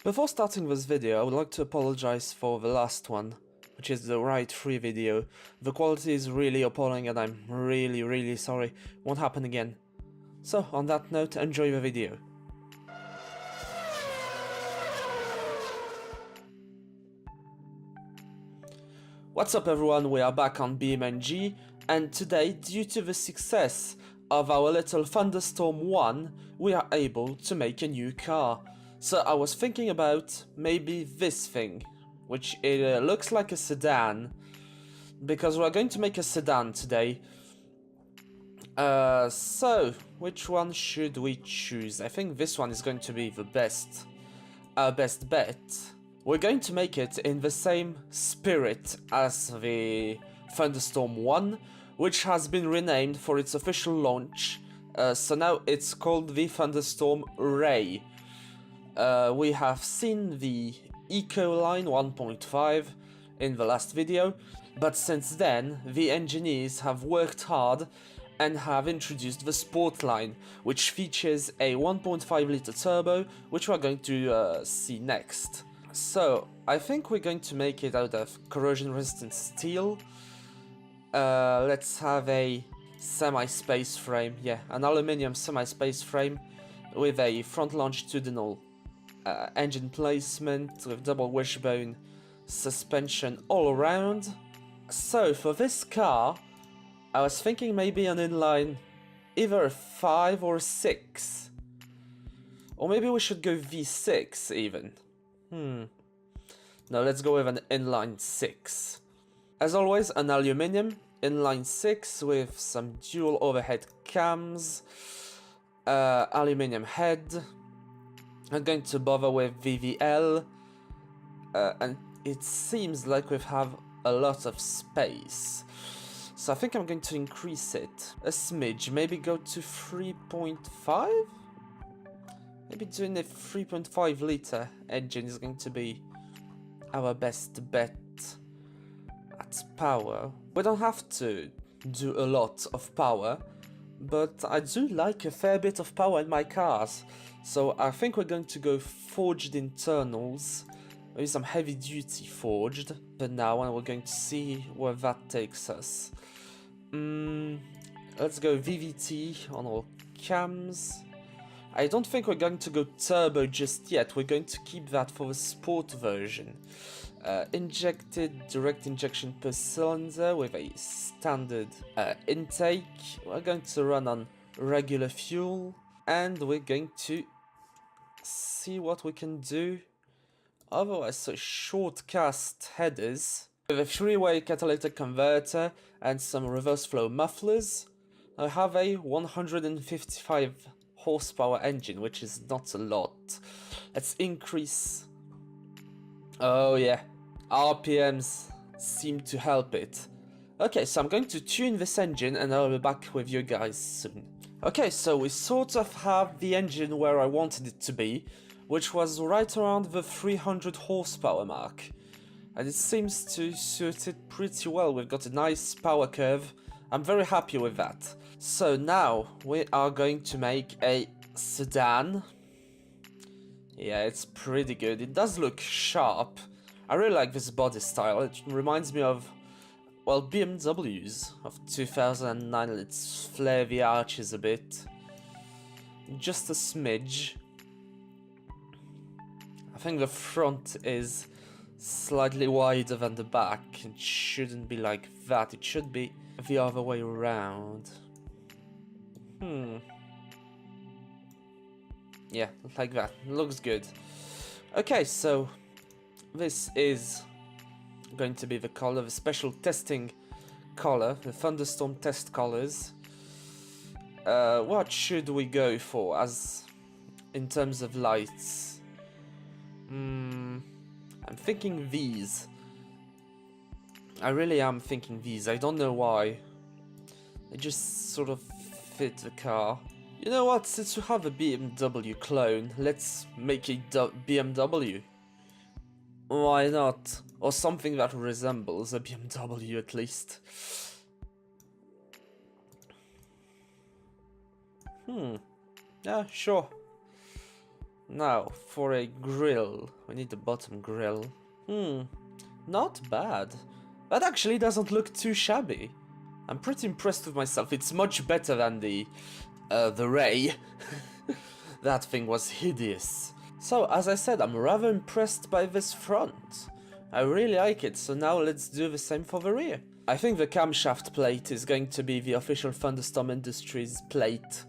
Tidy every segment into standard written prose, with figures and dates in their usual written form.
Before starting this video, I would like to apologize for the last one, which is the Ride 3 video. The quality is really appalling and I'm really sorry. Won't happen again. So, on that note, enjoy the video. What's up everyone, we are back on BeamNG, and today, due to the success of our little Thunderstorm 1, we are able to make a new car. So I was thinking about maybe this thing, which it looks like a sedan, because we're going to make a sedan today. So, which one should we choose? I think this one is going to be the best bet. We're going to make it in the same spirit as the Thunderstorm 1, which has been renamed for its official launch. So now it's called the Thunderstorm Ray. We have seen the Eco line 1.5 in the last video, but since then the engineers have worked hard and have introduced the Sport line, which features a 1.5 liter turbo, which we're going to see next. So, I think we're going to make it out of corrosion-resistant steel. Let's have a semi-space frame, yeah, an aluminium semi-space frame with a front longitudinal engine placement with double wishbone suspension all around. So, for this car, I was thinking maybe an inline, either a 5 or a 6. Or maybe we should go V6 even. No, let's go with an inline 6. As always, an aluminium inline 6 with some dual overhead cams, aluminium head. I'm going to bother with VVL, and it seems like we have a lot of space. So I think I'm going to increase it a smidge, maybe go to 3.5? Maybe doing a 3.5 liter engine is going to be our best bet at power. We don't have to do a lot of power, but I do like a fair bit of power in my cars. So I think we're going to go forged internals, maybe some heavy duty forged for now, and we're going to see where that takes us. Let's go VVT on all cams. I don't think we're going to go turbo just yet, we're going to keep that for the sport version. Injected direct injection per cylinder with a standard intake. We're going to run on regular fuel, and we're going to see what we can do. Otherwise, so short cast headers with a 3-way catalytic converter and some reverse flow mufflers. I have a 155 horsepower engine, which is not a lot. Let's increase. Oh yeah, RPMs seem to help it. Okay, so I'm going to tune this engine and I'll be back with you guys soon. Okay, so we sort of have the engine where I wanted it to be, which was right around the 300 horsepower mark. And it seems to suit it pretty well. We've got a nice power curve. I'm very happy with that. So now we are going to make a sedan. Yeah, it's pretty good. It does look sharp. I really like this body style. It reminds me of, well, BMWs of 2009. Let's flare the arches a bit. Just a smidge. I think the front is slightly wider than the back. It shouldn't be like that. It should be the other way around. Yeah, like that. Looks good. Okay, so this is going to be the color, the special testing color, the Thunderstorm test colors. What should we go for as in terms of lights? I'm thinking these. I really am thinking these. I don't know why. They just sort of fit the car. You know what, since we have a BMW clone, let's make a BMW. Why not? Or something that resembles a BMW at least. Yeah, sure. Now, for a grill, we need the bottom grill. Not bad. That actually doesn't look too shabby. I'm pretty impressed with myself. It's much better than the Ray. That thing was hideous. So, as I said, I'm rather impressed by this front. I really like it, so now let's do the same for the rear. I think the camshaft plate is going to be the official Thunderstorm Industries plate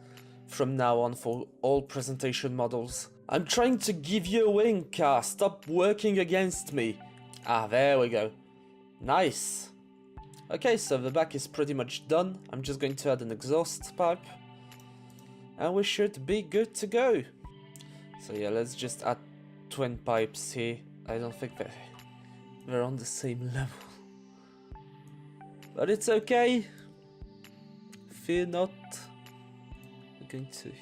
from now on for all presentation models. I'm trying to give you a wing, car. Stop working against me. Ah, there we go. Nice. Okay, so the back is pretty much done. I'm just going to add an exhaust pipe. And we should be good to go. So yeah, let's just add twin pipes here. I don't think they're on the same level. But it's okay. Fear not. We're going to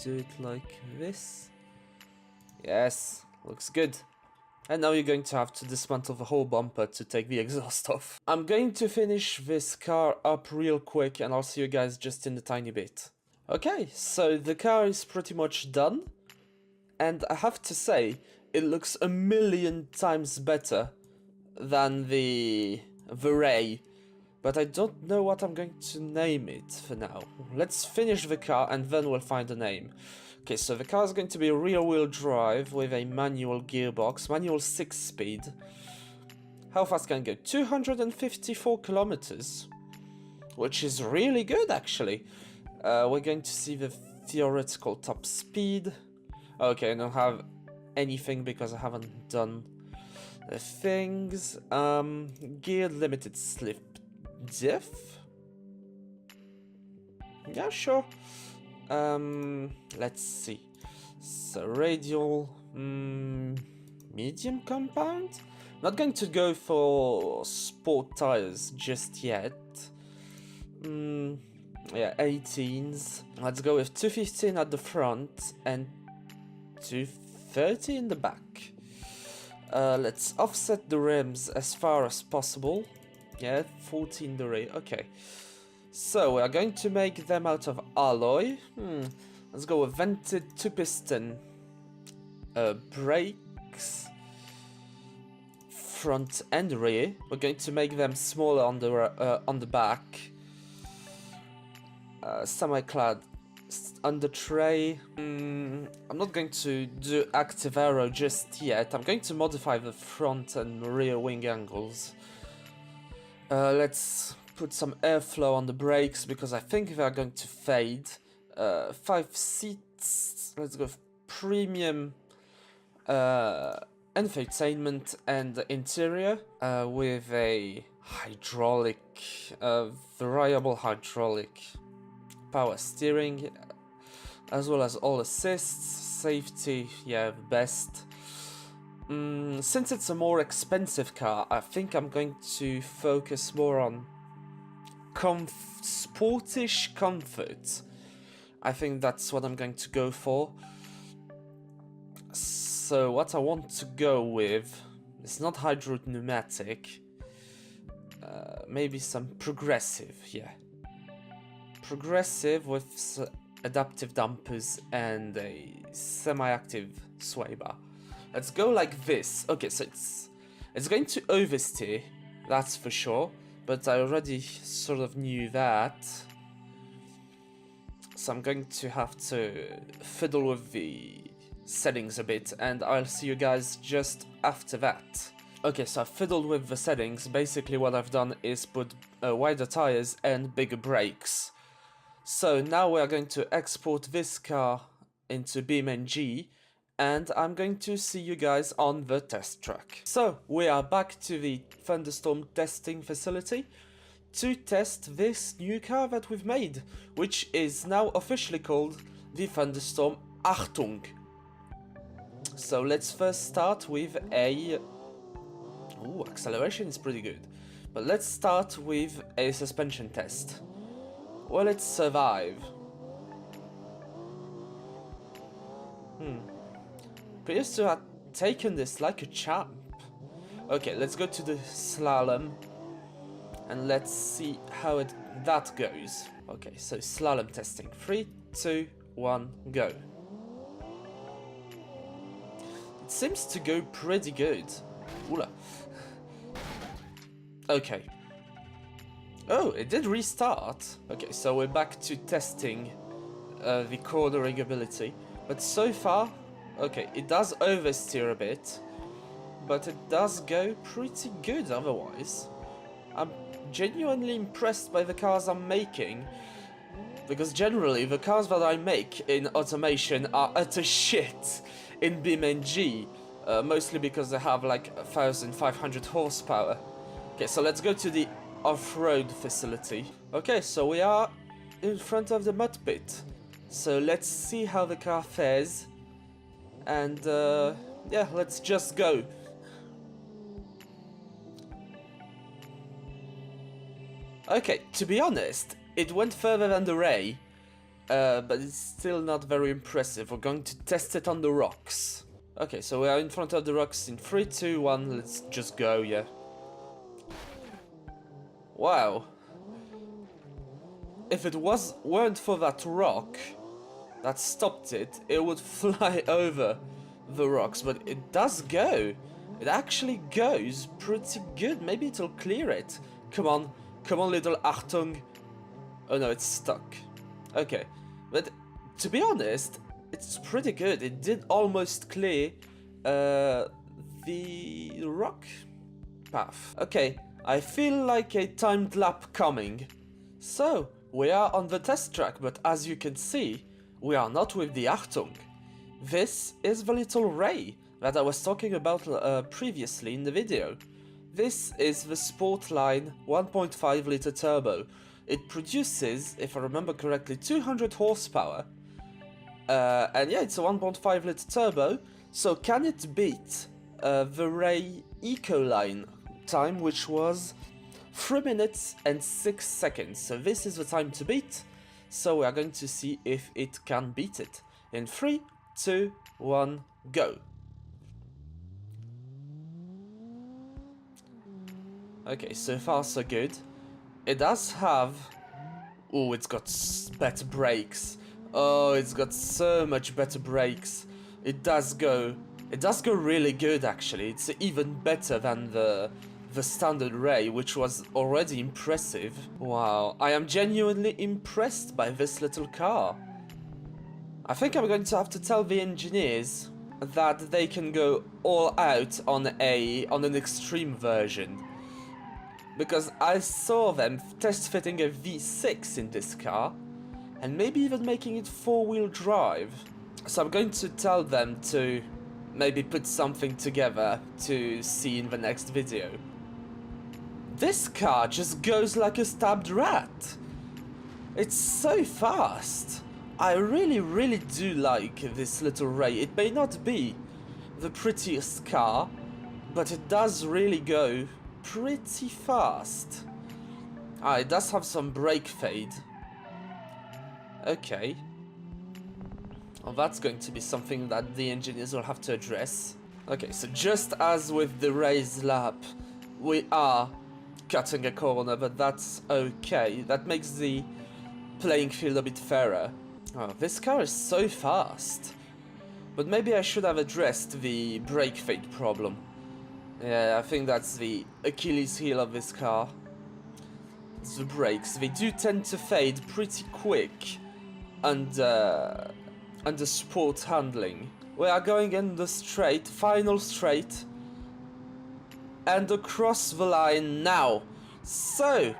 do it like this. Yes, looks good. And now you're going to have to dismantle the whole bumper to take the exhaust off. I'm going to finish this car up real quick and I'll see you guys just in a tiny bit. Okay, so the car is pretty much done. And I have to say, it looks a million times better than the Ray. But I don't know what I'm going to name it for now. Let's finish the car and then we'll find a name. Okay, so the car is going to be rear-wheel drive with a manual gearbox, manual 6-speed. How fast can it go? 254 kilometers, which is really good actually. We're going to see the theoretical top speed. Okay, I don't have anything because I haven't done the things. Geared limited slip diff? Yeah, sure. Let's see. So radial, medium compound. Not going to go for sport tires just yet. Yeah, 18s. Let's go with 215 at the front and 230 in the back. Let's offset the rims as far as possible. Yeah, 14 the rear. Okay. So we are going to make them out of alloy. Let's go with vented 2-piston brakes, front and rear. We're going to make them smaller on the back. Semi-clad under tray. I'm not going to do active aero just yet. I'm going to modify the front and rear wing angles. Let's put some airflow on the brakes because I think they are going to fade. 5 seats. Let's go with premium infotainment and interior with a hydraulic, variable hydraulic power steering, as well as all assists, safety, yeah, the best. Since it's a more expensive car, I think I'm going to focus more on sportish comfort. I think that's what I'm going to go for. So what I want to go with is not hydraulic pneumatic, maybe some progressive, yeah. Progressive with adaptive dampers and a semi-active sway bar. Let's go like this. Okay, so it's going to oversteer, that's for sure, but I already sort of knew that. So I'm going to have to fiddle with the settings a bit, and I'll see you guys just after that. Okay, so I fiddled with the settings. Basically what I've done is put wider tires and bigger brakes. So now we are going to export this car into BeamNG, and I'm going to see you guys on the test track. So we are back to the Thunderstorm testing facility to test this new car that we've made, which is now officially called the Thunderstorm Achtung. So let's first start with a... Ooh, acceleration is pretty good. But let's start with a suspension test. Will it survive? Appears to have taken this like a champ. Okay, let's go to the slalom and let's see how that goes. Okay, so slalom testing. 3, 2, 1, go. It seems to go pretty good. Oola. Okay. Oh, it did restart. Okay, so we're back to testing the cornering ability. But so far, okay, it does oversteer a bit, but it does go pretty good otherwise. I'm genuinely impressed by the cars I'm making, because generally the cars that I make in automation are utter shit in BeamNG, mostly because they have like 1,500 horsepower. Okay, so let's go to the off-road facility. Okay, so we are in front of the mud pit. So let's see how the car fares. And yeah, let's just go. Okay, to be honest, it went further than the Ray, but it's still not very impressive. We're going to test it on the rocks. Okay, so we are in front of the rocks in 3, 2, 1, let's just go, yeah. Wow. If it weren't for that rock that stopped it, it would fly over the rocks, but it does go. It actually goes pretty good. Maybe it'll clear it. Come on, little Achtung. Oh no, it's stuck. Okay, but to be honest, it's pretty good. It did almost clear the rock path. Okay, I feel like a timed lap coming. So, we are on the test track, but as you can see, we are not with the Achtung. This is the little Ray that I was talking about previously in the video. This is the Sportline 1.5 liter turbo. It produces, if I remember correctly, 200 horsepower. And yeah, it's a 1.5 liter turbo. So can it beat the Ray Ecoline time, which was 3 minutes and 6 seconds. So this is the time to beat. So we are going to see if it can beat it. In 3, 2, 1, go. Okay, so far so good. It does have... Oh, it's got better brakes. Oh, it's got so much better brakes. It does go really good actually. It's even better than the standard Ray, which was already impressive. Wow, I am genuinely impressed by this little car. I think I'm going to have to tell the engineers that they can go all out on an extreme version. Because I saw them test fitting a V6 in this car, and maybe even making it 4-wheel drive. So I'm going to tell them to maybe put something together to see in the next video. This car just goes like a stabbed rat. It's so fast. I really do like this little Ray. It may not be the prettiest car, but it does really go pretty fast. It does have some brake fade. Okay. Well, that's going to be something that the engineers will have to address. Okay, so just as with the Ray's lap, we are cutting a corner, but that's okay. That makes the playing field a bit fairer. Oh, this car is so fast. But maybe I should have addressed the brake fade problem. Yeah, I think that's the Achilles heel of this car. It's the brakes. They do tend to fade pretty quick under sport handling. We are going in the straight, final straight, and across the line now. So,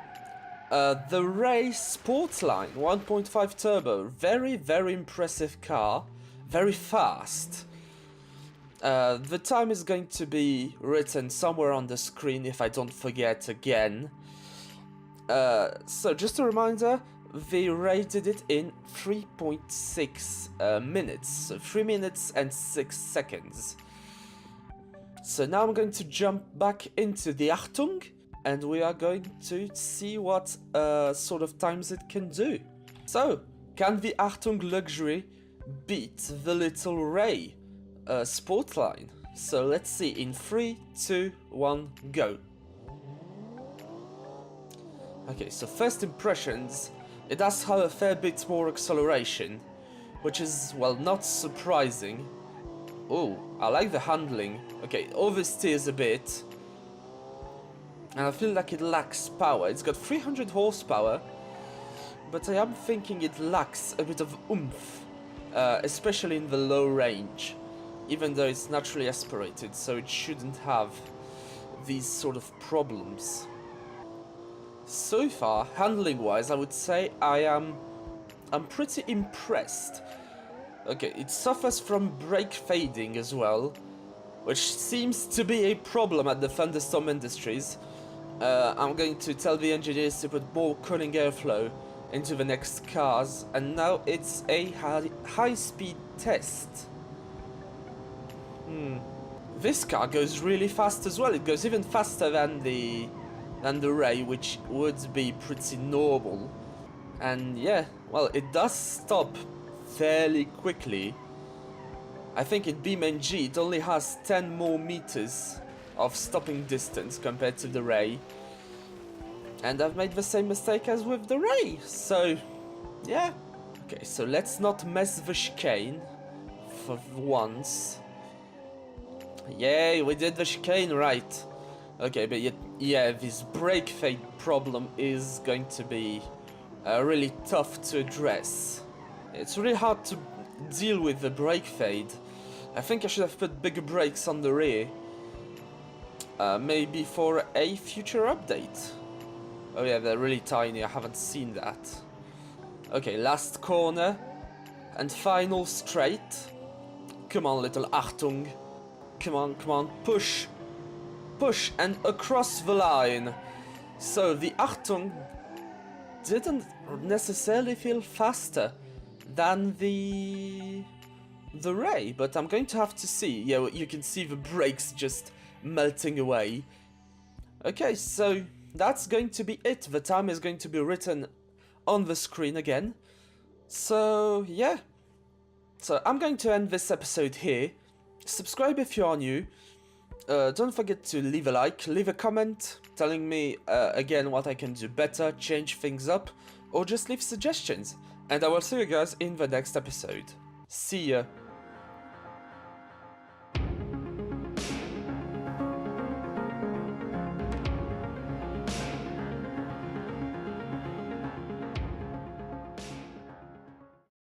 the Ray Sportline 1.5 turbo, very impressive car, very fast. The time is going to be written somewhere on the screen if I don't forget again. So just a reminder, the Ray did it in 3.6 minutes, so 3 minutes and 6 seconds. So now I'm going to jump back into the Achtung, and we are going to see what sort of times it can do. So, can the Achtung Luxury beat the little Ray Sportline? So let's see, in 3, 2, 1, go. Okay, so first impressions, it does have a fair bit more acceleration, which is, well, not surprising. Oh, I like the handling. Okay, oversteers a bit. And I feel like it lacks power. It's got 300 horsepower, but I am thinking it lacks a bit of oomph, especially in the low range, even though it's naturally aspirated, so it shouldn't have these sort of problems. So far, handling-wise, I would say I'm pretty impressed. Okay, it suffers from brake fading as well, which seems to be a problem at the Thunderstorm Industries. I'm going to tell the engineers to put more cooling airflow into the next cars, and now it's a high-speed test. This car goes really fast as well. It goes even faster than the Ray, which would be pretty normal. And yeah, well, it does stop fairly quickly. I think in BeamNG it only has 10 more meters of stopping distance compared to the Ray. And I've made the same mistake as with the Ray, so yeah. Okay, so let's not mess the chicane for once. Yay, we did the chicane right. Okay, but yeah, this brake fade problem is going to be really tough to address. It's really hard to deal with the brake fade. I think I should have put bigger brakes on the rear. Maybe for a future update. Oh yeah, they're really tiny, I haven't seen that. Okay, last corner. And final straight. Come on, little Achtung. Come on, push. Push, and across the line. So the Achtung didn't necessarily feel faster than the Ray, but I'm going to have to see. Yeah, you can see the brakes just melting away. Okay, so that's going to be it. The time is going to be written on the screen again. So yeah, so I'm going to end this episode here. Subscribe if you are new. Don't forget to leave a like, leave a comment telling me again what I can do better, change things up, or just leave suggestions. And I will see you guys in the next episode. See ya.